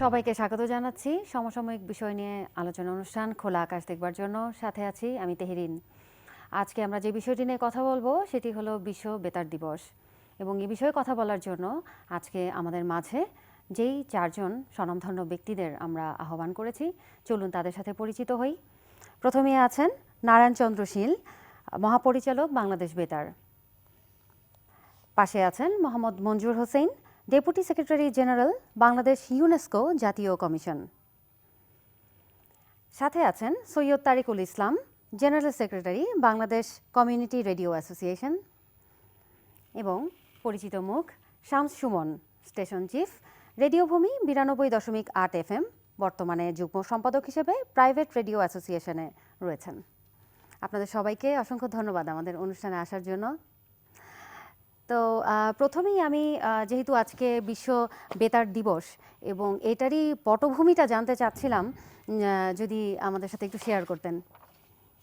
সবাইকে স্বাগত জানাচ্ছি সমসাময়িক বিষয় নিয়ে আলোচনা অনুষ্ঠান খোলা আকাশ দেখবার জন্য। সাথে আছি আমি তেহরিন। আজকে আমরা যে বিষয়টি নিয়ে কথা বলবো সেটি হলো বিশ্ব বেতার দিবস, এবং এই বিষয়ে কথা বলার জন্য আজকে আমাদের মাঝে যেই চারজন স্বনামধন্য ব্যক্তিদের আমরা আহ্বান করেছি, চলুন তাদের সাথে পরিচিত হই। প্রথমে আছেন নারায়ণ চন্দ্র শীল, মহাপরিচালক, বাংলাদেশ বেতার। পাশে আছেন Mohammad Manjur Hossain, deputy secretary general, Bangladesh UNESCO জাতীয় কমিশন। সাথে আছেন Syed Tariqul Islam, general secretary, Bangladesh community radio association. এবং পরিচিত মুখ Shams Sumon, station chief, Radio Bhumi 92.8 FM, বর্তমানে যুগ্ম সম্পাদক হিসেবে প্রাইভেট রেডিও অ্যাসোসিয়েশনে রয়েছেন। আপনাদের সবাইকে অসংখ্য ধন্যবাদ আমাদের অনুষ্ঠানে আসার জন্য। তো প্রথমেই আমি যেহেতু আজকে বিশ্ব বেতার দিবস এবং এটারই পটভূমিটা জানতে চাচ্ছিলাম, যদি আমাদের সাথে একটু শেয়ার করতেন।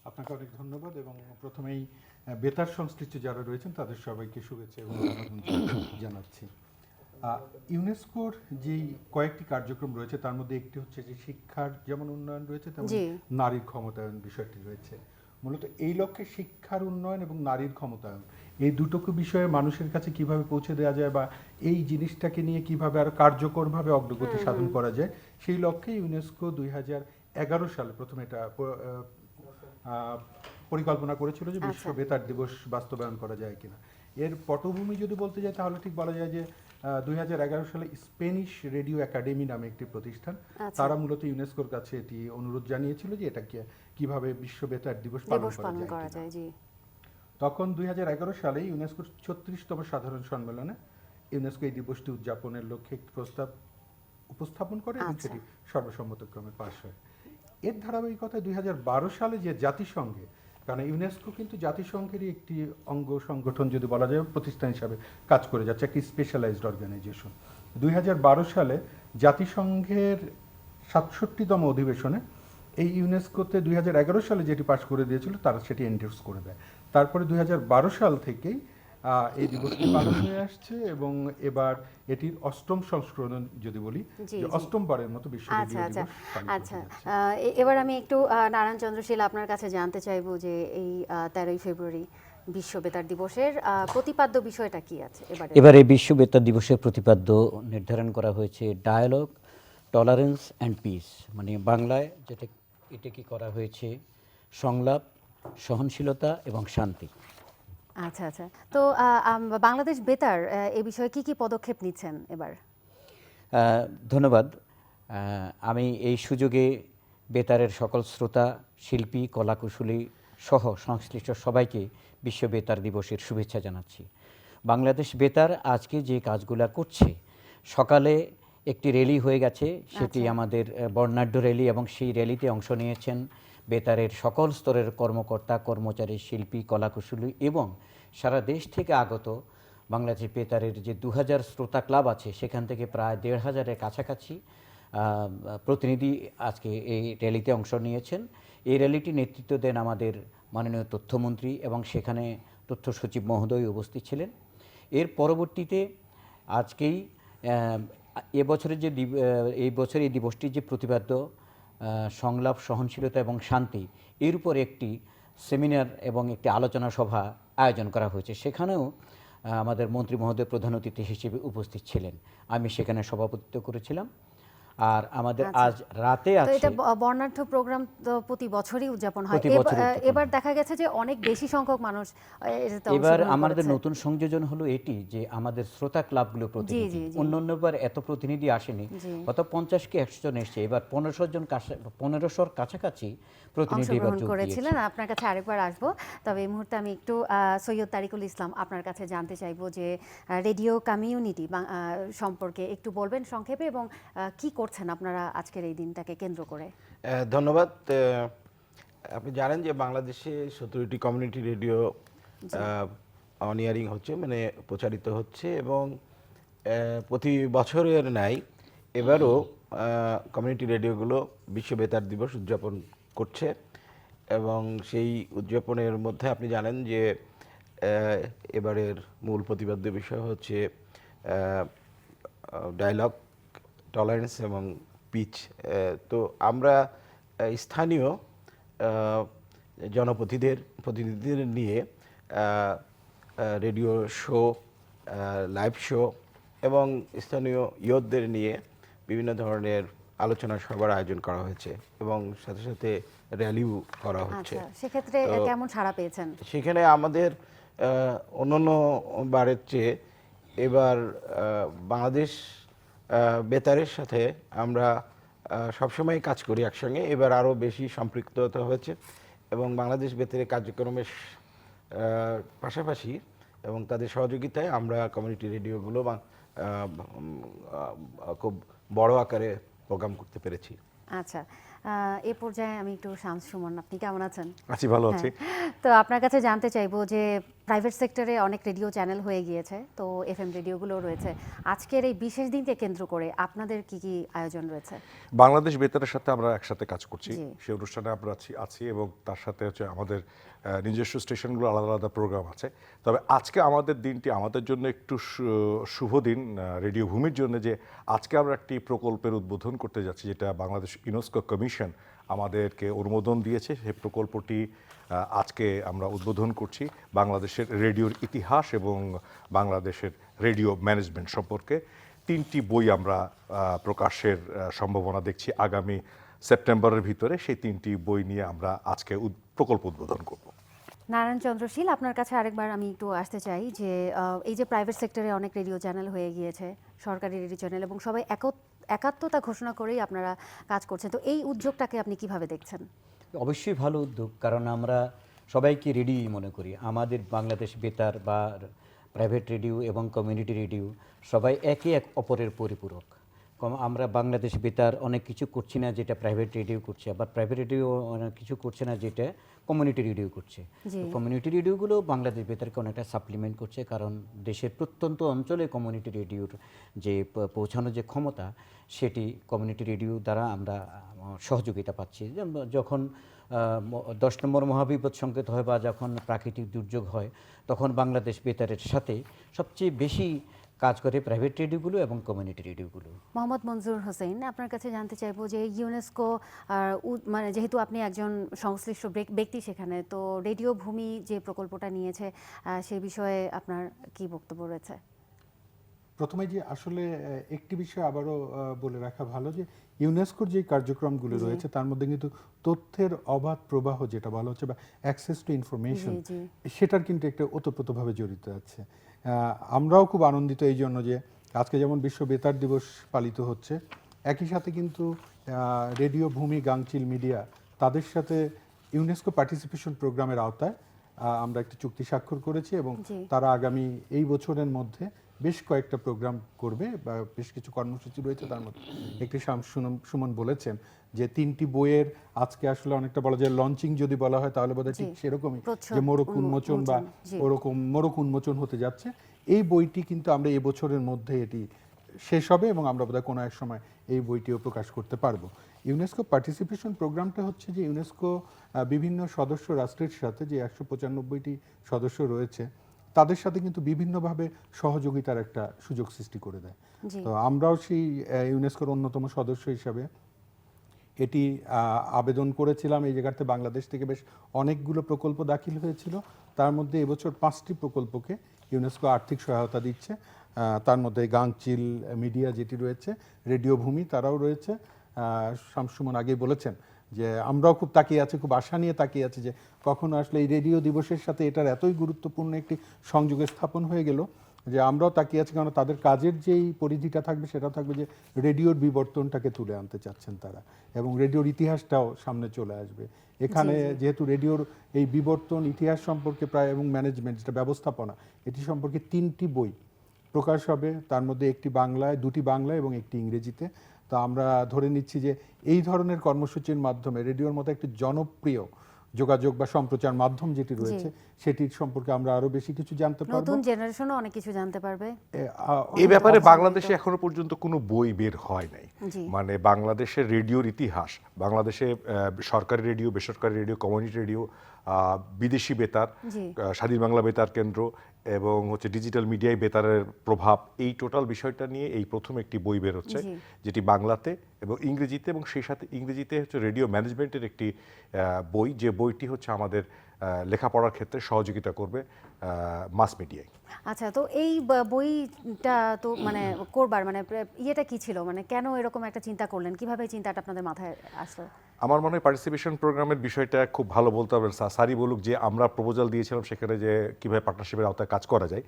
আপনাকে অনেক ধন্যবাদ। এবং প্রথমেই বেতার সংশ্লিষ্ট যারা রয়েছেন তাদের সবাইকে শুভেচ্ছা এবং জানাচ্ছি। ইউনেস্কোর যেই কয়েকটি কার্যক্রম রয়েছে তার মধ্যে একটি হচ্ছে যে শিক্ষার যেমন উন্নয়ন রয়েছে তেমন নারীর ক্ষমতায়ন বিষয়টি রয়েছে। মূলত এই লক্ষ্যে শিক্ষার উন্নয়ন এবং নারীর ক্ষমতায়ন এই দুটোকে বিষয়ে মানুষের কাছে কিভাবে পৌঁছে দেওয়া যায় বা এই জিনিসটাকে নিয়ে কিভাবে আরো কার্যকরভাবে অগ্রগতি সাধন করা যায়, সেই লক্ষ্যে ইউনেস্কো 2011 সালে প্রথমে এটা পরিকল্পনা করেছিল যে বিশ্ব বেতার দিবস বাস্তবায়ন করা যায় কিনা। এর পটভূমি যদি বলতে যাই তাহলে ঠিক বলা যায় যে 2011 সালে স্পেনিশ রেডিও একাডেমি নামে একটি প্রতিষ্ঠান, তারা মূলত ইউনেস্কোর কাছে এটি অনুরোধ জানিয়েছিল যে এটা কিভাবে বিশ্ব বেতার দিবস পালন করা যায়। তখন 2011 সালে ইউনেস্কোর 36তম সাধারণ সম্মেলনে ইউনেস্কো এই দিবসটি উদযাপনের লক্ষ্যে একটি প্রস্তাব উপস্থাপন করে এবং সেটি সর্বসম্মতক্রমে পাশ হয়। এর ধারাবাহিকতায় 2012 সালে যে জাতিসংঘে, কারণ ইউনেস্কো কিন্তু জাতিসংঘেরই একটি অঙ্গ সংগঠন যদি বলা যায়, প্রতিষ্ঠান হিসাবে কাজ করে যাচ্ছে, একটি স্পেশালাইজড অর্গানাইজেশন। 2012 সালে জাতিসংঘের 67তম অধিবেশনে এই ইউনেস্কোতে 2011 সালে যেটি পাশ করে দিয়েছিল তারা সেটি এন্ডোর্স করে দেয়। তারপরে 2012 সাল থেকেই এই দিবসটি পালন হয়ে আসছে এবং এবার এটির 8ম সংস্করণ যদি বলি, যে 8ম বারের মতো বিশ্ব রেডিও দিবস পালন হচ্ছে। এবার আমি একটু নারায়ণ চন্দ্র শীল আপনার কাছে জানতে চাইবো যে এই 13ই ফেব্রুয়ারি বিশ্ব বেতার দিবসের প্রতিপাদ্য বিষয়টা কি আছে? এবারে বিশ্ব বেতার দিবসের প্রতিপাদ্য নির্ধারণ করা হয়েছে ডায়ালগ, টলারেন্স অ্যান্ড পিস, মানে বাংলায় এটা কি করা হয়েছে সংলাপ, সহনশীলতা এবং শান্তি। আচ্ছা আচ্ছা, তো বাংলাদেশ বেতার এই বিষয়ে কি কি পদক্ষেপ নিচ্ছেন এবার? ধন্যবাদ। আমি এই সুযোগে বেতারের সকল শ্রোতা, শিল্পী, কলাকুশলী সহ সংশ্লিষ্ট সবাইকে বিশ্ব বেতার দিবসের শুভেচ্ছা জানাচ্ছি। বাংলাদেশ বেতার আজকে যে কাজগুলো করছে, সকালে একটি র্যালি হয়ে গেছে, সেটি আমাদের বর্ণাঢ্য র্যালি, এবং সেই র্যালিতে অংশ নিয়েছেন বেতারের সকল স্তরের কর্মকর্তা, কর্মচারী, শিল্পী, কলাকুশলী এবং সারা দেশ থেকে আগত বাংলাদেশ বেতারের যে 2000 শ্রোতা ক্লাব আছে সেখান থেকে প্রায় 1500-এর কাছাকাছি প্রতিনিধি আজকে এই র্যালিতে অংশ নিয়েছেন। এই র্যালিটি নেতৃত্ব দেন আমাদের মাননীয় তথ্যমন্ত্রী এবং সেখানে তথ্য সচিব মহোদয় উপস্থিত ছিলেন। এর পরবর্তীতে আজকেই এই বছর এই দিবসটির যে প্রতিপাদ্য সংলাপ, সহনশীলতা এবং শান্তি, এর উপর একটি সেমিনার এবং একটি আলোচনা সভা আয়োজন করা হয়েছে। সেখানেও আমাদের মন্ত্রী মহোদয় প্রধান অতিথি হিসেবে উপস্থিত ছিলেন। আমি সেখানে সভাপতিত্ব করেছিলাম। আর আমাদের আজ রাতে আছে, এটা বর্ণাঢ্য প্রোগ্রাম তো প্রতি বছরই উদযাপন হয়, এবার দেখা গেছে যে অনেক বেশি সংখ্যক মানুষ এবার আমাদের নতুন সংযোজন হলো এটি যে আমাদের শ্রোতা ক্লাবগুলো প্রতিনিধি, অন্যান্যবার এত প্রতিনিধি আসেনি, গত 50 কি 100 জন এসেছে, এবার 1500-র কাছাকাছি প্রতিনিধি এবার যোগ করেছিলেন। আপনার কাছে আরেকবার আসবো, তবে এই মুহূর্তে আমি একটু সৈয়দ তারিকুল ইসলাম আপনার কাছে জানতে চাইবো যে রেডিও কমিউনিটি সম্পর্কে একটু বলবেন সংক্ষেপে, এবং কি করছেন আপনারা আজকের এই দিনটাকে কেন্দ্র করে? ধন্যবাদ। আপনি জানেন যে বাংলাদেশে 17টি কমিউনিটি রেডিও অন ইয়ারিং হচ্ছে, মানে প্রচারিত হচ্ছে, এবং প্রতি বছরের ন্যায় এবারও কমিউনিটি রেডিওগুলো বিশ্ব বেতার দিবস উদযাপন করছে। এবং সেই উদযাপনের মধ্যে আপনি জানেন যে এবারের মূল প্রতিপাদ্য বিষয় হচ্ছে ডায়ালগ, টলারেন্স এবং পিচ। তো আমরা স্থানীয় প্রতিনিধিদের নিয়ে রেডিও শো, লাইভ শো এবং স্থানীয় ইয়তদের নিয়ে বিভিন্ন ধরনের আলোচনা সভার আয়োজন করা হয়েছে এবং সাথে সাথে র্যালিও করা হচ্ছে। আচ্ছা, সেক্ষেত্রে কেমন সাড়া পেয়েছেন? সেখানে আমাদের অন্যান্য বারের চেয়ে এবার বাংলাদেশ বেতারের সাথে আমরা সবসময় কাজ করি একসঙ্গে, এবার আরও বেশি সম্পৃক্ততা হয়েছে এবং বাংলাদেশ বেতারের কার্যক্রমের পাশাপাশি এবং তাদের সহযোগিতায় আমরা কমিউনিটি রেডিওগুলো খুব বড় আকারে প্রোগ্রাম করতে পেরেছি। আচ্ছা, এ পর্যায়ে আমি একটু শামস সুমন, আপনি কেমন আছেন? আছি, ভালো আছি। তো আপনার কাছে জানতে চাইবো যে প্রাইভেট সেক্টরে অনেক রেডিও চ্যানেল হয়ে গিয়েছে, তো এফএম রেডিওগুলো রয়েছে। আজকের এই বিশেষ দিনকে কেন্দ্র করে আপনাদের কি কি আয়োজন রয়েছে? বাংলাদেশ বেতারের সাথে আমরা একসাথে কাজ করছি, জি। সেই অনুষ্ঠানে আমরা আছি এবং তার সাথে হচ্ছে আমাদের নিজস্ব স্টেশনগুলো আলাদা আলাদা প্রোগ্রাম আছে। তবে আজকে আমাদের দিনটি আমাদের জন্য একটু শুভ দিন রেডিও ভূমির জন্য, যে আজকে আমরা একটি প্রকল্পের উদ্বোধন করতে যাচ্ছি, যেটা বাংলাদেশ ইউনেস্কো কমিশন আমাদেরকে অনুমোদন দিয়েছে। সেই প্রকল্পটি আজকে আমরা উদ্বোধন করছি। বাংলাদেশের রেডিওর ইতিহাস এবং বাংলাদেশের রেডিও ম্যানেজমেন্ট সম্পর্কে 3টি বই আমরা প্রকাশের সম্ভাবনা দেখছি আগামী সেপ্টেম্বরের ভিতরে। সেই 3টি বই নিয়ে আমরা আজকে প্রকল্প উদ্বোধন করব। নারায়ণ চন্দ্র শীল, আপনার কাছে আরেকবার আমি একটু আসতে চাই যে এই যে প্রাইভেট সেক্টরে অনেক রেডিও চ্যানেল হয়ে গিয়েছে, সরকারি রেডিও চ্যানেল, এবং সবাই একাত্মতা ঘোষণা করেই আপনারা কাজ করছেন, তো এই উদ্যোগটাকে আপনি কিভাবে দেখছেন? অবশ্যই ভালো উদ্যোগ, কারণ আমরা সবাইকে রেডি মনে করি। আমাদের বাংলাদেশ বেতার বা প্রাইভেট রেডিও এবং কমিউনিটি রেডিও সবাই একে অপরের পরিপূরক। আমরা বাংলাদেশ বেতার অনেক কিছু করছি না যেটা প্রাইভেট রেডিও করছে, আবার প্রাইভেট রেডিও অনেক কিছু করছে না যেটা কমিউনিটি রেডিও করছে। কমিউনিটি রেডিওগুলো বাংলাদেশ বেতারকে অনেকটা সাপ্লিমেন্ট করছে, কারণ দেশের প্রত্যন্ত অঞ্চলে কমিউনিটি রেডিওর যে পৌঁছানোর যে ক্ষমতা, সেটি কমিউনিটি রেডিও দ্বারা আমরা সহযোগিতা পাচ্ছি। যখন 10 নম্বর মহাবিপদ সংকেত হয় বা যখন প্রাকৃতিক দুর্যোগ হয়, তখন বাংলাদেশ বেতারের সাথে সবচেয়ে বেশি কাজ করে প্রাইভেট রেডিওগুলো এবং কমিউনিটি রেডিওগুলো। মোহাম্মদ মনজুর হোসেন, আপনার কাছে জানতে চাইবো যে ইউনেস্কো মানে যেহেতু আপনি একজন সংশ্লিষ্ট ব্যক্তি সেখানে, তো রেডিও ভূমি যে প্রকল্পটা নিয়েছে সেই বিষয়ে আপনার কি বক্তব্য রয়েছে? প্রথমে যে আসলে একটি বিষয় আবারও বলে রাখা ভালো, যে ইউনেস্কোর যে কার্যক্রমগুলো রয়েছে তার মধ্যে কিন্তু তথ্যের অবাধ প্রবাহ যেটা বলা হচ্ছে, বা অ্যাক্সেস টু ইনফরমেশন, সেটার কিন্তু একটা ওতপ্রোতভাবে জড়িত আছে। আমরাও খুব আনন্দিত এই জন্য যে আজকে যেমন বিশ্ব বেতার দিবস পালিত হচ্ছে, একই সাথে কিন্তু রেডিও ভূমি, গাংচিল মিডিয়া, তাদের সাথে ইউনেস্কো পার্টিসিপেশন প্রোগ্রামের আওতায় আমরা একটি চুক্তি স্বাক্ষর করেছি এবং তারা আগামী এই বছরের মধ্যে বেশ কয়েকটা প্রোগ্রাম করবে বা বেশ কিছু কর্মসূচি রয়েছে। তার মধ্যে একটি সুমন বলেছেন যে 3টি বইয়ের আজকে আসলে অনেকটা বলা যায় লঞ্চিং যদি বলা হয় তাহলে বোধহয় ঠিক সেরকমই, যে মোড়ক উন্মোচন বা ওরকম মোড়ক উন্মোচন হতে যাচ্ছে। এই বইটি কিন্তু আমরা এবছরের মধ্যে এটি শেষ হবে এবং আমরা বোধহয় কোনো এক সময় এই বইটিও প্রকাশ করতে পারবো। ইউনেস্কো পার্টিসিপেশন প্রোগ্রামটা হচ্ছে যে ইউনেস্কো বিভিন্ন সদস্য রাষ্ট্রের সাথে, যে 195টি সদস্য রয়েছে, তাদের সাথে কিন্তু বিভিন্নভাবে সহযোগিতার একটা সুযোগ সৃষ্টি করে দেয়। তো আমরাও সেই ইউনেস্কোর অন্যতম সদস্য হিসাবে এটি আবেদন করেছিলাম। এই জায়গাতে বাংলাদেশ থেকে বেশ অনেকগুলো প্রকল্প দাখিল হয়েছিল, তার মধ্যে এবছর 5টি প্রকল্পকে ইউনেস্কো আর্থিক সহায়তা দিচ্ছে। তার মধ্যে গাংচিল মিডিয়া যেটি রয়েছে, রেডিও ভূমি তারাও রয়েছে। শামসুমন আগেই বলেছেন যে আমরাও খুব তাকিয়ে আছি, খুব আশা নিয়ে তাকিয়ে আছি যে কখনো আসলে এই রেডিও দিবসের সাথে এটার এতই গুরুত্বপূর্ণ একটি সংযোগে স্থাপন হয়ে গেল যে আমরাও তাকিয়ে আছি, কারণ তাদের কাজের যেই পরিধিটা থাকবে সেটাও থাকবে যে রেডিওর বিবর্তনটাকে তুলে আনতে চাচ্ছেন তারা, এবং রেডিওর ইতিহাসটাও সামনে চলে আসবে এখানে। যেহেতু রেডিওর এই বিবর্তন ইতিহাস সম্পর্কে প্রায়, এবং ম্যানেজমেন্ট যেটা ব্যবস্থাপনা, এটি সম্পর্কে 3টি বই প্রকাশ হবে, তার মধ্যে একটি বাংলায়, 2টি বাংলায় এবং একটি ইংরেজিতে। তো আমরা ধরে নিচ্ছি যে এই ধরনের কর্মসূচির মাধ্যমে রেডিওর মতো একটি জনপ্রিয় যোগাযোগ বা সম্প্রচার মাধ্যম যেটি রয়েছে সেটির সম্পর্কে আমরা আরো বেশি কিছু জানতে পারবো, নতুন জেনারেশনও অনেক কিছু জানতে পারবে। এই ব্যাপারে বাংলাদেশে এখনো পর্যন্ত কোনো বই বের হয় নাই। মানে বাংলাদেশের রেডিওর ইতিহাস, বাংলাদেশে সরকারি রেডিও, বেসরকারি রেডিও, কমিউনিটি রেডিও, বিদেশি বেতার, স্বাধীন বাংলা বেতার কেন্দ্র, এবং হচ্ছে ডিজিটাল মিডিয়ায় বেতারের প্রভাব, এই টোটাল বিষয়টা নিয়ে এই প্রথম একটি বই বের হচ্ছে, জি। যেটি বাংলাতে এবং ইংরেজিতে, এবং সেই সাথে ইংরেজিতে হচ্ছে রেডিও ম্যানেজমেন্টের একটি বই, যে বইটি হচ্ছে আমাদের লেখাপড়ার ক্ষেত্রে সহযোগিতা করবে মাস মিডিয়ায়। আচ্ছা, তো এই বইটা তো মানে করবার মানে ইয়েটা কি ছিল, মানে কেন এরকম একটা চিন্তা করলেন, কিভাবে এই চিন্তাটা আপনাদের মাথায় আসলো? আমার মনে হয় পার্টিসিপেশন প্রোগ্রামের বিষয়টা খুব ভালো বলতে হবে। সারি বলুক যে আমরা প্রপোজাল দিয়েছিলাম সেখানে যে কীভাবে পার্টনারশিপের আওতায় কাজ করা যায়,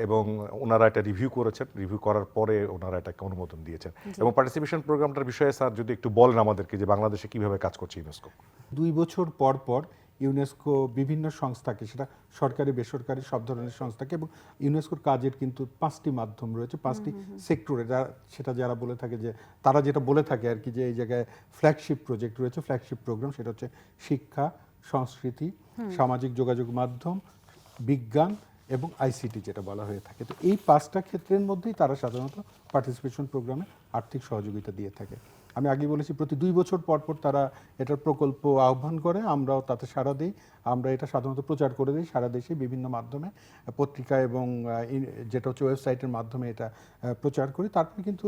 এবং ওনারা এটা রিভিউ করেছেন, রিভিউ করার পরে ওনারা এটাকে অনুমোদন দিয়েছেন। এবং পার্টিসিপেশন প্রোগ্রামটার বিষয়ে স্যার যদি একটু বলেন আমাদেরকে যে বাংলাদেশে কীভাবে কাজ করছে ইউনেস্কো। 2 বছর পর পর ইউনেস্কো বিভিন্ন সংস্থাকে, সেটা সরকারি বেসরকারি সব ধরনের সংস্থাকে, এবং ইউনেস্কোর কাজের কিন্তু 5টি মাধ্যম রয়েছে, 5টি সেক্টরে, সেটা যারা বলে থাকে যে, তারা যেটা বলে থাকে আর কি, যে এই জায়গায় ফ্ল্যাগশিপ প্রজেক্ট রয়েছে, ফ্ল্যাগশিপ প্রোগ্রাম, সেটা হচ্ছে শিক্ষা, সংস্কৃতি, সামাজিক যোগাযোগ মাধ্যম, বিজ্ঞান এবং আইসিটি যেটা বলা হয়ে থাকে। তো এই 5টা ক্ষেত্রের মধ্যেই তারা সাধারণত পার্টিসিপেশন প্রোগ্রামে আর্থিক সহযোগিতা দিয়ে থাকে। আমি আগে বলেছি প্রতি 2 বছর পর পর তারা এটার প্রকল্প আহ্বান করে, আমরাও তাতে সাড়া দিই। আমরা এটা সাধারণত প্রচার করে দিই সারা দেশে বিভিন্ন মাধ্যমে, পত্রিকা এবং যেটা হচ্ছে ওয়েবসাইটের মাধ্যমে এটা প্রচার করি। তারপরে কিন্তু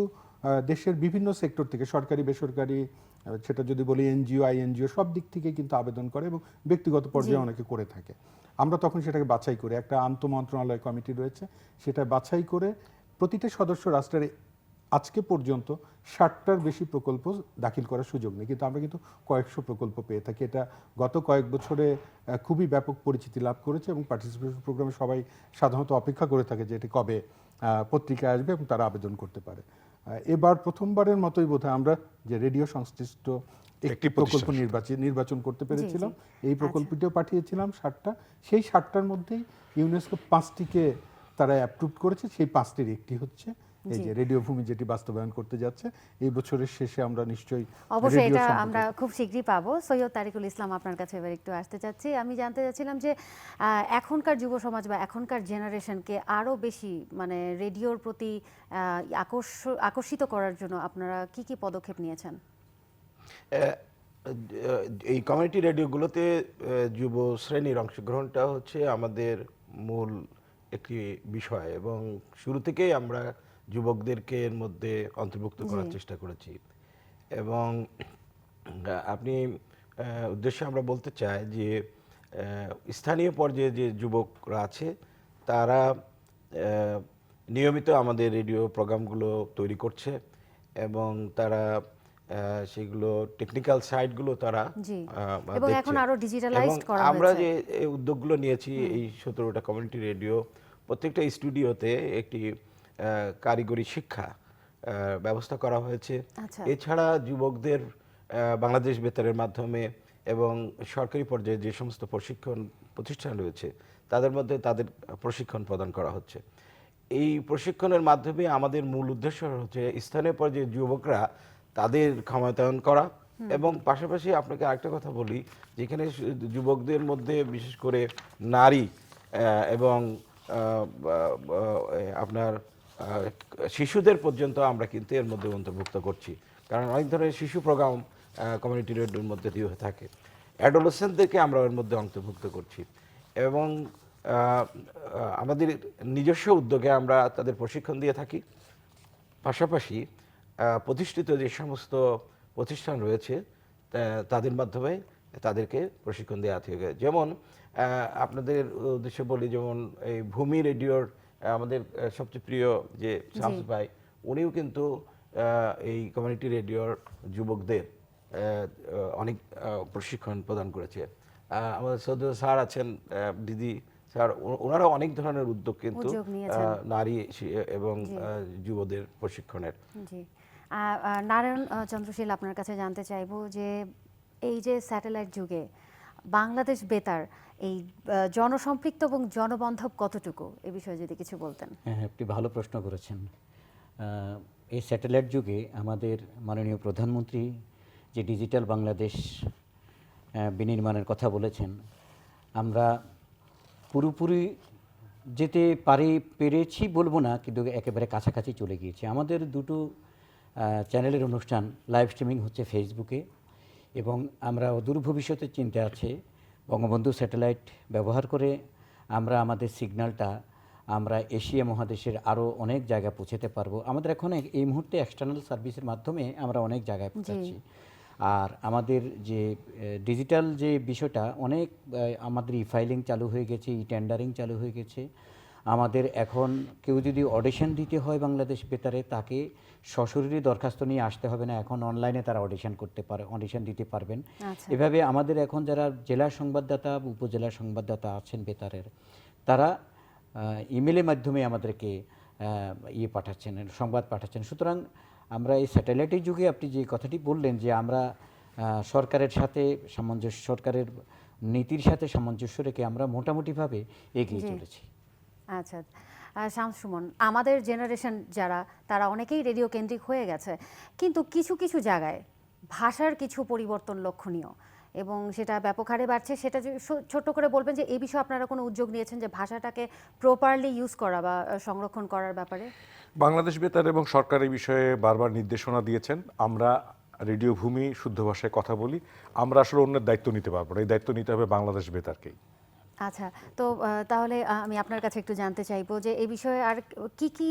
দেশের বিভিন্ন সেক্টর থেকে, সরকারি বেসরকারি, সেটা যদি বলি এনজিও আইএনজিও, সব দিক থেকে কিন্তু আবেদন করে, এবং ব্যক্তিগত পর্যায়ে অনেকে করে থাকে। আমরা তখন সেটাকে বাছাই করি, একটা আন্তঃমন্ত্রণালয় কমিটি রয়েছে, সেটা বাছাই করে প্রতিটা সদস্য রাষ্ট্রের আজকে পর্যন্ত 60টার বেশি প্রকল্প দাখিল করার সুযোগ নেই, কিন্তু আমরা কিন্তু কয়েকশো প্রকল্প পেয়ে থাকি। এটা গত কয়েক বছরে খুবই ব্যাপক পরিচিতি লাভ করেছে, এবং পার্টিসিপেশন প্রোগ্রামে সবাই সাধারণত অপেক্ষা করে থাকে যে এটি কবে পত্রিকায় আসবে এবং তারা আবেদন করতে পারে। এবার প্রথমবারের মতোই বোধহয় আমরা যে রেডিও সংশ্লিষ্ট একটি প্রকল্প নির্বাচন করতে পেরেছিলাম। এই প্রকল্পটিও পাঠিয়েছিলাম 60টা, সেই 60টার মধ্যেই ইউনেস্কো 5টিকে তারা অ্যাপ্রুভ করেছে। সেই 5টির একটি হচ্ছে এই যে রেডিও ভূমি, যেটি বাস্তবায়ন করতে যাচ্ছে এই বছরের শেষে। আমরা নিশ্চয়ই অবশ্যই এটা আমরা খুব শীঘ্রই পাবো। সৈয়দ তারিকুল ইসলাম, আপনার কাছে এবার একটু আসতে চাচ্ছি। আমি জানতে চাচ্ছিলাম যে এখনকার যুব সমাজ বা এখনকার জেনারেশনকে আরও বেশি মানে রেডিওর প্রতি আকর্ষিত করার জন্য আপনারা কি কি পদক্ষেপ নিয়েছেন? এই কমিউনিটি রেডিওগুলোতে যুব শ্রেণীর অংশগ্রহণটা হচ্ছে আমাদের মূল একটি বিষয়, এবং শুরু থেকেই আমরা যুবকদেরকে এর মধ্যে অন্তর্ভুক্ত করার চেষ্টা করেছি। এবং আপনি উদ্দেশ্যে আমরা বলতে চাই যে স্থানীয় পর্যায়ে যে যুবকরা আছে তারা নিয়মিত আমাদের রেডিও প্রোগ্রামগুলো তৈরি করছে, এবং তারা সেগুলো টেকনিক্যাল সাইটগুলো তারা এবং এখন আরো ডিজিটালাইজড করা হয়েছে। আমরা যে উদ্যোগগুলো নিয়েছি, এই 17টা কমিউনিটি রেডিও, প্রত্যেকটা স্টুডিওতে একটি কারিগরি শিক্ষা ব্যবস্থা করা হয়েছে। এছাড়া যুবকদের বাংলাদেশ বেতারের মাধ্যমে এবং সরকারি পর্যায়ে যে সমস্ত প্রশিক্ষণ প্রতিষ্ঠান রয়েছে তাদের মধ্যে তাদের প্রশিক্ষণ প্রদান করা হচ্ছে। এই প্রশিক্ষণের মাধ্যমে আমাদের মূল উদ্দেশ্য হচ্ছে স্থানীয় পর্যায়ে যুবকরা তাদের ক্ষমতায়ন করা, এবং পাশাপাশি আপনাকে আরেকটা কথা বলি, যেখানে যুবকদের মধ্যে বিশেষ করে নারী এবং আপনার শিশুদের পর্যন্ত আমরা কিন্তু এর মধ্যে অন্তর্ভুক্ত করছি, কারণ অনেক ধরনের শিশু প্রোগ্রাম কমিউনিটি রেডিওর মধ্যে দিয়ে হয়ে থাকে। অ্যাডোলেসেন্টদেরকে আমরা এর মধ্যে অন্তর্ভুক্ত করছি, এবং আমাদের নিজস্ব উদ্যোগে আমরা তাদের প্রশিক্ষণ দিয়ে থাকি। পাশাপাশি প্রতিষ্ঠিত যে সমস্ত প্রতিষ্ঠান রয়েছে তাদের মাধ্যমে তাদেরকে প্রশিক্ষণ দেওয়া থাকে। যেমন আপনাদের উদ্দেশ্যে বলি, যেমন এই ভূমি রেডিওর আমাদের সবচেয়ে প্রিয় যে শামস ভাই, উনিও কিন্তু এই কমিউনিটি রেডিওর যুবকদের অনেক প্রশিক্ষণ প্রদান করেছে। আমাদের সদ্য স্যার আছেন, দিদি স্যার, ওনারা অনেক ধরনের উদ্যোগ কিন্তু নারী এবং যুবদের প্রশিক্ষণের। জি, নারায়ণ চন্দ্রশীল, আপনার কাছে জানতে চাইবো যে এই যে স্যাটেলাইট যুগে বাংলাদেশ বেতার এই জনসম্পৃক্ত এবং জনবান্ধব কতটুকু, এ বিষয়ে যদি কিছু বলতেন। হ্যাঁ, একটি ভালো প্রশ্ন করেছেন। এই স্যাটেলাইট যুগে আমাদের মাননীয় প্রধানমন্ত্রী যে ডিজিটাল বাংলাদেশ বিনির্মাণের কথা বলেছেন, আমরা পুরোপুরি যেতে পেরেছি বলবো না, কিন্তু একেবারে কাছাকাছি চলে গিয়েছি। আমাদের দুটো চ্যানেলের অনুষ্ঠান লাইভ স্ট্রিমিং হচ্ছে ফেসবুকে, এবং আমরা অদূর ভবিষ্যতের চিন্তা আছে বঙ্গবন্ধু স্যাটেলাইট ব্যবহার করে আমরা আমাদের সিগন্যালটা আমরা এশিয়া মহাদেশের আরও অনেক জায়গায় পৌঁছাতে পারবো। আমাদের এখন এই মুহূর্তে এক্সটার্নাল সার্ভিসের মাধ্যমে আমরা অনেক জায়গায় পৌঁছাচ্ছি। আর আমাদের যে ডিজিটাল যে বিষয়টা অনেক আমাদের ই ফাইলিং চালু হয়ে গেছে, ই টেন্ডারিং চালু হয়ে গেছে। আমাদের এখন কেউ যদি অডিশন দিতে হয় বাংলাদেশ বেতারে, তাকে সশরীরে দরখাস্ত নিয়ে আসতে হবে না, এখন অনলাইনে তারা অডিশন দিতে পারবেন। এভাবে আমাদের এখন যারা জেলা সংবাদদাতা, উপজেলা সংবাদদাতা আছেন বেতারের, তারা ইমেলের মাধ্যমে আমাদেরকে পাঠাচ্ছেন, সংবাদ পাঠাচ্ছেন। সুতরাং আমরা এই স্যাটেলাইটের যুগে আপনি যে কথাটি বললেন যে আমরা সরকারের সাথে সরকারের নীতির সাথে সামঞ্জস্য রেখে আমরা মোটামুটিভাবে এগিয়ে চলেছি। আচ্ছা, শামস সুমন, আমাদের জেনারেশন যারা, তারা অনেকেই রেডিও কেন্দ্রিক হয়ে গেছে, কিন্তু কিছু কিছু জায়গায় ভাষার কিছু পরিবর্তন লক্ষণীয় এবং সেটা ব্যাপক হারে বাড়ছে। সেটা ছোট্ট করে বলবেন যে এই বিষয়ে আপনারা কোনো উদ্যোগ নিয়েছেন যে ভাষাটাকে প্রপারলি ইউজ করা বা সংরক্ষণ করার ব্যাপারে? বাংলাদেশ বেতার এবং সরকার এই বিষয়ে বারবার নির্দেশনা দিয়েছেন। আমরা রেডিও ভূমি শুদ্ধ ভাষায় কথা বলি, আমরা আসলে অন্যের দায়িত্ব নিতে পারবো না, এই দায়িত্ব নিতে হবে বাংলাদেশ বেতারকেই। আচ্ছা, তো তাহলে আমি আপনার কাছে একটু জানতে চাইবো যে এই বিষয়ে আর কি কি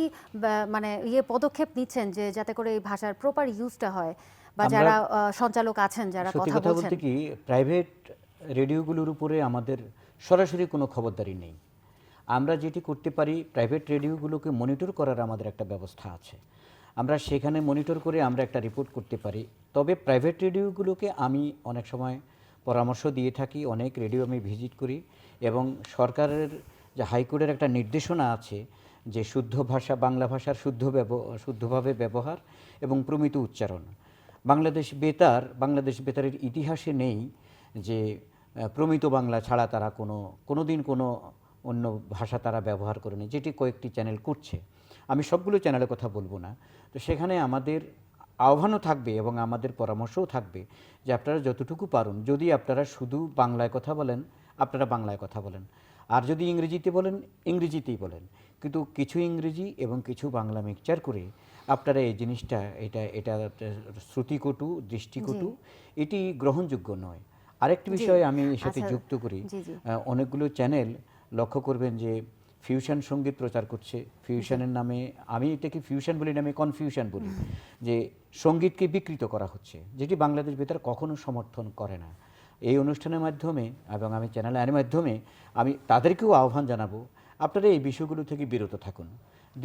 মানে পদক্ষেপ নিচ্ছেন যে যাতে করে এই ভাষার প্রপার ইউজটা হয়, বা যারা সঞ্চালক আছেন যারা সত্যি কথা কথা বলছেন? বলতে কি, প্রাইভেট রেডিওগুলোর উপরে আমাদের সরাসরি কোনো খবরদারি নেই। আমরা যেটি করতে পারি, প্রাইভেট রেডিওগুলোকে মনিটর করার আমাদের একটা ব্যবস্থা আছে। আমরা সেখানে মনিটর করে আমরা একটা রিপোর্ট করতে পারি। তবে প্রাইভেট রেডিওগুলোকে আমি অনেক সময় পরামর্শ দিয়ে থাকি, অনেক রেডিও আমি ভিজিট করি, এবং সরকারের যে হাইকোর্টের একটা নির্দেশনা আছে যে শুদ্ধ ভাষা, বাংলা ভাষার শুদ্ধভাবে ব্যবহার এবং প্রমিত উচ্চারণ। বাংলাদেশ বেতারের ইতিহাসে নেই যে প্রমিত বাংলা ছাড়া তারা কোনো দিন কোনো অন্য ভাষা তারা ব্যবহার করেনি, যেটি কয়েকটি চ্যানেল করছে। আমি সবগুলো চ্যানেলের কথা বলবো না। তো সেখানে আমাদের আহ্বানও থাকবে এবং আমাদের পরামর্শও থাকবে যে আপনারা যতটুকু পারুন, যদি আপনারা শুধু বাংলায় কথা বলেন, আপনারা বাংলায় কথা বলেন, আর যদি ইংরেজিতে বলেন, ইংরেজিতেই বলেন, কিন্তু কিছু ইংরেজি এবং কিছু বাংলা মিক্সচার করে আপনারা এই জিনিসটা, এটা শ্রুতিকটু, দৃষ্টিকটু, এটি গ্রহণযোগ্য নয়। আরেকটি বিষয় আমি এর সাথে যুক্ত করি, অনেকগুলো চ্যানেল লক্ষ্য করবেন যে ফিউশন সঙ্গীত প্রচার করছে। ফিউশনের নামে, আমি এটাকে ফিউশন বলি না, আমি কনফিউশন বলি, যে সঙ্গীতকে বিকৃত করা হচ্ছে, যেটি বাংলাদেশ বেতার কখনো সমর্থন করে না। এই অনুষ্ঠানের মাধ্যমে এবং আমি চ্যানেল আইনের মাধ্যমে আমি তাদেরকেও আহ্বান জানাবো, আপনারা এই বিষয়গুলো থেকে বিরত থাকুন।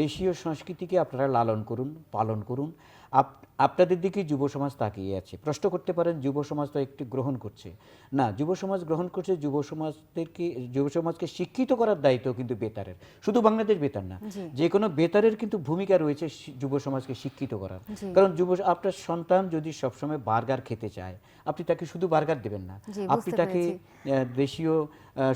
দেশীয় সংস্কৃতিকে আপনারা লালন করুন, পালন করুন। আপনাদের দিকে যুব সমাজ তাকিয়ে আছে। প্রশ্ন করতে পারেন যুব সমাজ তো একটি গ্রহণ করছে না, যুব সমাজ গ্রহণ করছে। যুব সমাজকে শিক্ষিত করার দায়িত্ব কিন্তু বেতারের, শুধু বাংলাদেশ বেতার না, যে কোনো বেতারের কিন্তু ভূমিকা রয়েছে যুব সমাজকে শিক্ষিত করার। কারণ আপনার সন্তান যদি সবসময় বার্গার খেতে চায়, আপনি তাকে শুধু বার্গার দেবেন না, আপনি তাকে দেশীয়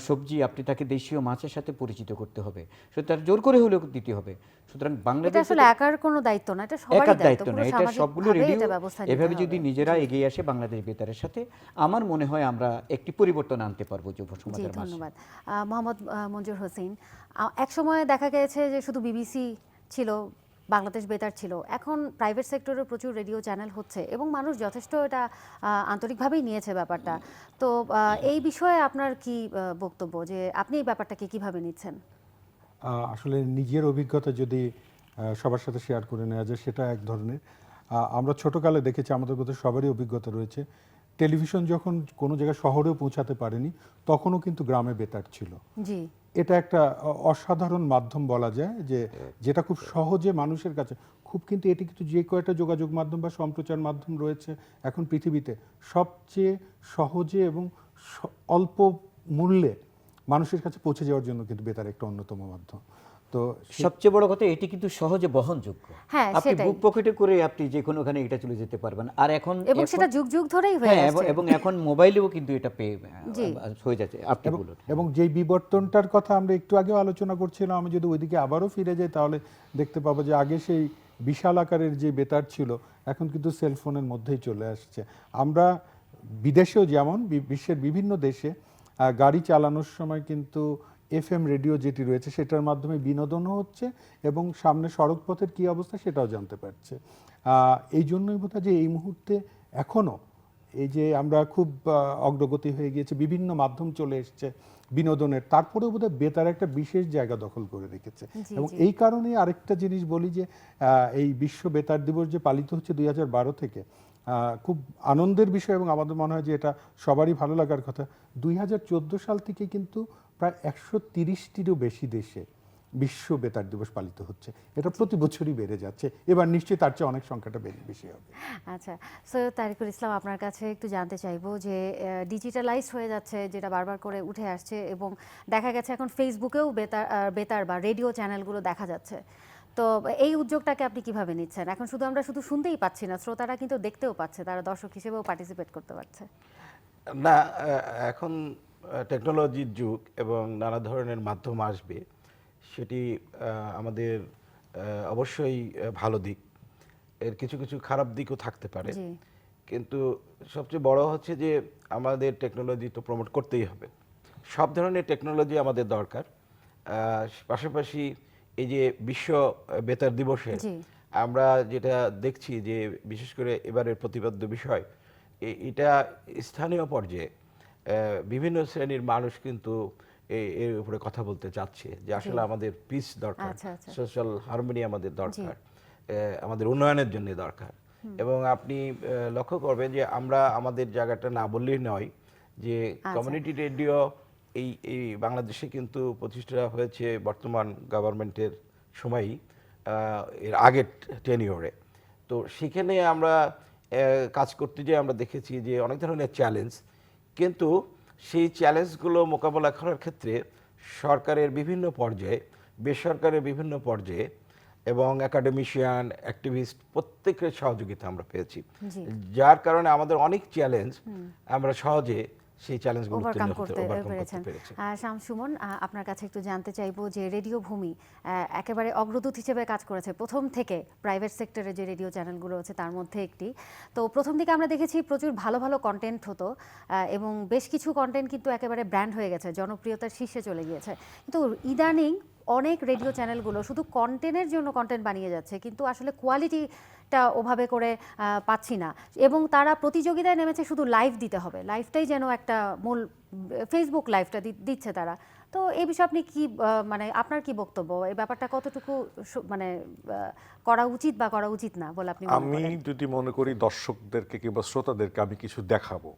সবজি, আপনি তাকে দেশীয় মাছের সাথে পরিচিত করতে হবে, তার জোর করে হলেও দিতে হবে। সুতরাং বাংলাদেশ আসলে একার কোনো দায়িত্ব না, এটা সবারই দায়িত্ব না, এটা সবগুলো রেডিও এভাবে যদি নিজেরা এগিয়ে আসে বাংলাদেশ বেতারের সাথে, আমার মনে হয় আমরা একটি পরিবর্তন আনতে পারবো যুব সমাজের মাঝে। ধন্যবাদ। মোহাম্মদ মঞ্জুর হোসেন, এক সময় দেখা গেছে যে শুধু বিবিসি ছিল, বাংলাদেশ বেতার ছিল, এখন প্রাইভেট সেক্টরে প্রচুর রেডিও চ্যানেল হচ্ছে এবং মানুষ যথেষ্ট এটা আন্তরিকভাবেই নিয়েছে ব্যাপারটা। তো এই বিষয়ে আপনার কি বক্তব্য, যে আপনি এই ব্যাপারটাকে কিভাবে নিচ্ছেন? আসলে নিজের অভিজ্ঞতা যদি সবার সাথে শেয়ার করে নেওয়া যায়, সেটা এক ধরনের। আমরা ছোটকালে দেখেছি, আমাদের মধ্যে সবারই অভিজ্ঞতা রয়েছে, টেলিভিশন যখন কোনো জায়গায় শহরেও পৌঁছাতে পারেনি, তখনও কিন্তু গ্রামে বেতার ছিল। জি, এটা একটা অসাধারণ মাধ্যম বলা যায়, যেটা খুব সহজে মানুষের কাছে, কিন্তু এটি কিন্তু যে কয়টা যোগাযোগ মাধ্যম বা সম্প্রচার মাধ্যম রয়েছে এখন পৃথিবীতে, সবচেয়ে সহজে এবং অল্প মূল্যে মানুষের কাছে পৌঁছে যাওয়ার জন্য কিন্তু বেতার একটা অন্যতম মাধ্যম। তো সবচেয়ে বড় কথা, এটি কিন্তু সহজে বহনযোগ্য। আপনি বুক পকেটে করে আপনি যে কোনো ওখানে এটা চলে যেতে পারবেন। আর এখন এবং সেটা যুগ যুগ ধরেই হয়ে আসছে, এবং এখন মোবাইলেও কিন্তু এটা হয়ে যাচ্ছে। আপনি বলুন। এবং যেই বিবর্তনটার কথা আমরা একটু আগে আলোচনা করছিলাম, আমি যদি ওইদিকে আবারও ফিরে যাই, তাহলে দেখতে পাবো যে আগে সেই বিশাল আকারের যে বেতার ছিল, এখন কিন্তু সেলফোনের মধ্যেই চলে আসছে। আমরা বিদেশেও যেমন বিশ্বের বিভিন্ন দেশে গাড়ি চালানোর সময় কিন্তু FM রেডিও যেটি রয়েছে, সেটার মাধ্যমে বিনোদনও হচ্ছে এবং সামনে সড়ক পথের কী অবস্থা সেটাও জানতে পারছে। এই জন্যই বোধহয় যে এই মুহূর্তে এখনও এই যে আমরা খুব অগ্রগতি হয়ে গিয়েছে, বিভিন্ন মাধ্যম চলে এসছে, বিনোদনের, তারপরেও বোধহয় বেতার একটা বিশেষ জায়গা দখল করে রেখেছে। এবং এই কারণে আরেকটা জিনিস বলি যে এই বিশ্ব বেতার দিবস যে পালিত হচ্ছে 2012 থেকে, খুব আনন্দের বিষয় এবং আমাদের মনে হয় যে এটা সবারই ভালো লাগার কথা। 2014 সাল থেকে কিন্তু প্রায় 130টিরও বেশি দেশে বিশ্ব বেতার দিবস পালিত হচ্ছে। এটা প্রতি বছরই বেড়ে যাচ্ছে, এবার নিশ্চয়ই তার চেয়ে অনেক সংখ্যাটা বেশি হবে। আচ্ছা, সৈয়দ তারিকুল ইসলাম, আপনার কাছে একটু জানতে চাইবো যে ডিজিটালাইজ হয়ে যাচ্ছে, যেটা বারবার করে উঠে আসছে, এবং দেখা গেছে এখন ফেসবুকেও বেতার বা রেডিও চ্যানেলগুলো দেখা যাচ্ছে। তো এই উদ্যোগটাকে আপনি কিভাবে নিচ্ছেন? এখন আমরা শুধু শুনতেই পাচ্ছি না, শ্রোতারা কিন্তু দেখতেও পাচ্ছে, তারা দর্শক হিসেবেও পার্টিসিপেট করতে পারছে। না, এখন টেকনোলজির যুগ এবং নানা ধরনের মাধ্যম আসবে, সেটি আমাদের অবশ্যই ভালো দিক। এর কিছু কিছু খারাপ দিকও থাকতে পারে, কিন্তু সবচেয়ে বড় হচ্ছে যে আমাদের টেকনোলজি তো প্রমোট করতেই হবে। সব ধরনের টেকনোলজি আমাদের দরকার। পাশাপাশি এই যে বিশ্ব বেতার দিবসে আমরা যেটা দেখছি যে বিশেষ করে এবারের প্রতিপাদ্য বিষয়, এটা স্থানীয় পর্যায়ে বিভিন্ন শ্রেণীর মানুষ কিন্তু এর উপরে কথা বলতে চাচ্ছে যে আসলে আমাদের পিস দরকার, সোশ্যাল হারমোনি আমাদের দরকার, আমাদের উন্নয়নের জন্য দরকার। এবং আপনি লক্ষ্য করবেন যে আমরা আমাদের জায়গাটা না বললেই নয় যে কমিউনিটি রেডিও এই বাংলাদেশে কিন্তু প্রতিষ্ঠা হয়েছে বর্তমান গভর্নমেন্টের সময়ই, এর আগের টেনিওরে। তো সেখানে আমরা কাজ করতে যেয়ে আমরা দেখেছি যে অনেক ধরনের চ্যালেঞ্জ, কিন্তু সেই চ্যালেঞ্জগুলো মোকাবেলা করার ক্ষেত্রে সরকারের বিভিন্ন পর্যায়ে, বেসরকারের বিভিন্ন পর্যায়ে এবং একাডেমিশিয়ান, অ্যাক্টিভিস্ট প্রত্যেকের সহযোগিতা আমরা পেয়েছি, যার কারণে আমাদের অনেক চ্যালেঞ্জ আমরা সহজে সেই চ্যালেঞ্জগুলো ওভারকাম করতে পেরেছি। শামস সুমন, আপনার কাছে একটু জানতে চাইবো যে রেডিও ভূমি একেবারে অগ্রদূত হিসেবে কাজ করেছে প্রথম থেকে, প্রাইভেট সেক্টরে যে রেডিও চ্যানেলগুলো আছে তার মধ্যে একটি। তো প্রথম দিকে আমরা দেখেছি প্রচুর ভালো ভালো কন্টেন্ট হতো, এবং বেশ কিছু কন্টেন্ট কিন্তু একেবারে ব্র্যান্ড হয়ে গেছে, জনপ্রিয়তার শীর্ষে চলে গিয়েছে। কিন্তু ইদানিং অনেক রেডিও চ্যানেলগুলো শুধু কন্টেন্টের জন্য কন্টেন্ট বানিয়ে যাচ্ছে, কিন্তু আসলে কোয়ালিটিটা ওভাবে করে পাচ্ছি না, এবং তারা প্রতিযোগিতায় নেমেছে শুধু লাইভ দিতে হবে, লাইভটাই যেন একটা মূল, ফেসবুক লাইভটা দিচ্ছে তারা। তো এই বিষয়ে আপনি কি মানে আপনার কি বক্তব্য, এই ব্যাপারটা কতটুকু মানে করা উচিত বা করা উচিত না বলে আপনি মনে করেন? আমি যদি মনে করি দর্শকদেরকে কিংবা শ্রোতাদেরকে আমি কিছু দেখাবো,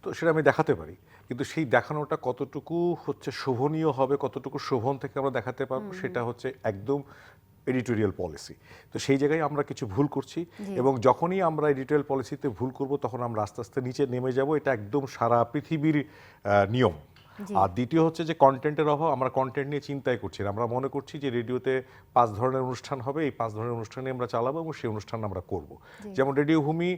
তো সেটা আমি দেখাতে পারি, কিন্তু সেই দেখানোটা কতটুকু হচ্ছে শোভনীয় হবে, কতটুকু শোভন থেকে আমরা দেখাতে পারবো, সেটা হচ্ছে একদম এডিটোরিয়াল পলিসি। তো সেই জায়গায় আমরা কিছু ভুল করছি, এবং যখনই আমরা এডিটোরিয়াল পলিসিতে ভুল করব তখন আমরা আস্তে আস্তে নিচে নেমে যাব, এটা একদম সারা পৃথিবীর নিয়ম। আর দ্বিতীয় হচ্ছে যে কন্টেন্টের অভাব, আমরা কন্টেন্ট নিয়ে চিন্তাই করছি না, আমরা মনে করছি যে রেডিওতে 5 ধরনের অনুষ্ঠান হবে, এই 5 ধরনের অনুষ্ঠানে আমরা চালাবো এবং সেই অনুষ্ঠান আমরা করব। যেমন রেডিও ভূমি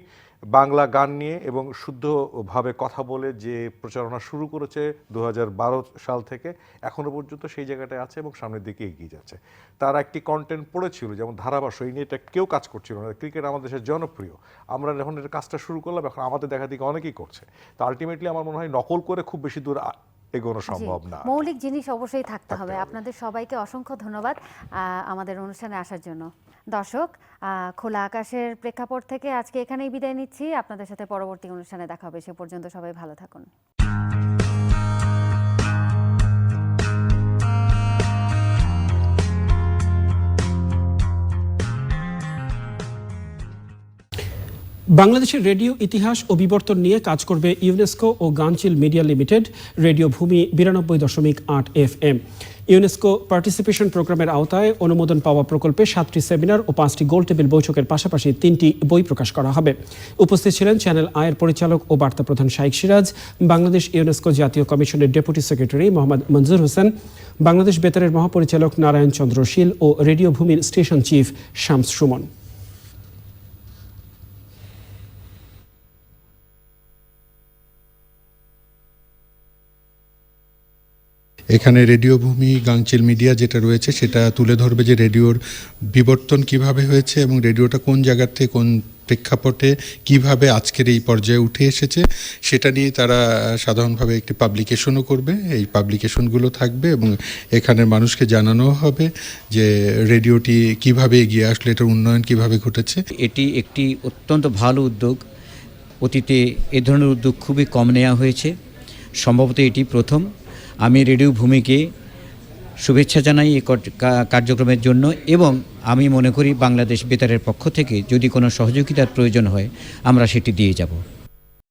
বাংলা গান নিয়ে এবং শুদ্ধভাবে কথা বলে যে প্রচারণা শুরু করেছে 2012 সাল থেকে এখনো পর্যন্ত সেই জায়গাটায় আছে এবং সামনের দিকে এগিয়ে যাচ্ছে। তারা একটি কন্টেন্ট পড়েছিল যেমন ধারাভাষ্য, এই নিয়ে এটা কেউ কাজ করছিল না, ক্রিকেট আমাদের দেশের জনপ্রিয়, আমরা যখন এর কাজটা শুরু করলাম এখন আমাদের দেখা দিকে অনেকেই করছে। তো আলটিমেটলি আমার মনে হয় নকল করে খুব বেশি দূর এগোনো সম্ভব না, মৌলিক জিনিস অবশ্যই থাকতে হবে। আপনাদের সবাইকে অসংখ্য ধন্যবাদ আমাদের অনুষ্ঠানে আসার জন্য। দর্শক, খোলা আকাশের প্রেক্ষাপট থেকে আজকে এখানেই বিদায় নিচ্ছি, আপনাদের সাথে পরবর্তী অনুষ্ঠানে দেখা হবে, সে পর্যন্ত সবাই ভালো থাকুন। বাংলাদেশের রেডিও ইতিহাস ও বিবর্তন নিয়ে কাজ করবে ইউনেস্কো ও গানচিল মিডিয়া লিমিটেড রেডিও ভূমি 92.8 FM। ইউনেস্কো পার্টিসিপেশন প্রোগ্রামের আওতায় অনুমোদন পাওয়া প্রকল্পে 7টি সেমিনার ও 5টি গোল টেবিল বৈঠকের পাশাপাশি 3টি বই প্রকাশ করা হবে। উপস্থিত ছিলেন চ্যানেল আয়ের পরিচালক ও বার্তা প্রধান শাইখ সিরাজ, বাংলাদেশ ইউনেস্কো জাতীয় কমিশনের ডেপুটি সেক্রেটারি মোহাম্মদ মঞ্জুর হোসেন, বাংলাদেশ বেতারের মহাপরিচালক নারায়ণ চন্দ্র শীল ও রেডিও ভূমির স্টেশন চিফ শামস সুমন। এখানে রেডিও ভূমি গাংচিল মিডিয়া যেটা রয়েছে সেটা তুলে ধরবে যে রেডিওর বিবর্তন কিভাবে হয়েছে এবং রেডিওটা কোন জায়গা থেকে কোন প্রেক্ষাপটে কিভাবে আজকের এই পর্যায়ে উঠে এসেছে, সেটা নিয়ে তারা সাধারণভাবে একটি পাবলিকেশনও করবে। এই পাবলিকেশনগুলো থাকবে এবং এখানের মানুষকে জানানো হবে যে রেডিওটি কিভাবে এগিয়ে আসলে, এটার উন্নয়ন কিভাবে ঘটেছে। এটি একটি অত্যন্ত ভালো উদ্যোগ, অতীতে এ ধরনের উদ্যোগ খুবই কম নেওয়া হয়েছে, সম্ভবত এটি প্রথম। আমি রেডিও ভূমিকে শুভেচ্ছা জানাই এই কার্যক্রমের জন্য, এবং আমি মনে করি বাংলাদেশ বেতারের পক্ষ থেকে যদি কোনো সহযোগিতার প্রয়োজন হয় আমরা সেটি দিয়ে যাব।